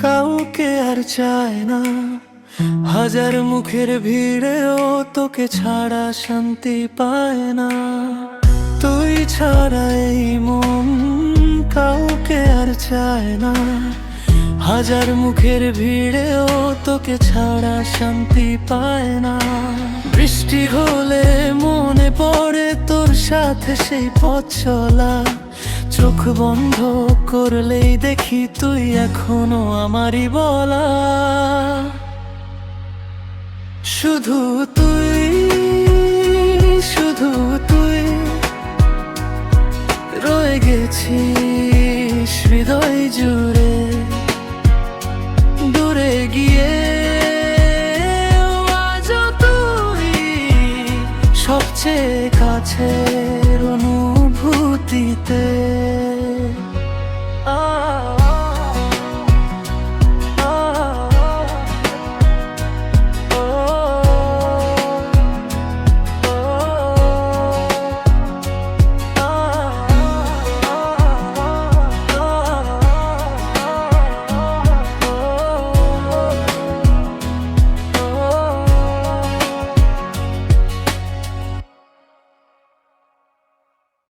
কাউকে আর চায় না, হাজার মুখের ভিড়েও তোকে ছাড়া শান্তি পায় না। তুই ছাড়া এই মন কাউকে আর চায় না, হাজার মুখের ভিড়েও তোকে ছাড়া শান্তি পায় না। বৃষ্টি হলে মনে পড়ে তোর সাথে সেই পথ চলা, চোখ বন্ধ করলেই দেখি তুই এখনো আমারই বলা। শুধু তুই, শুধু তুই রয়ে গেছিস হৃদয় জুড়ে, দূরে গিয়ে আজও তুই সবচেয়ে কাছে।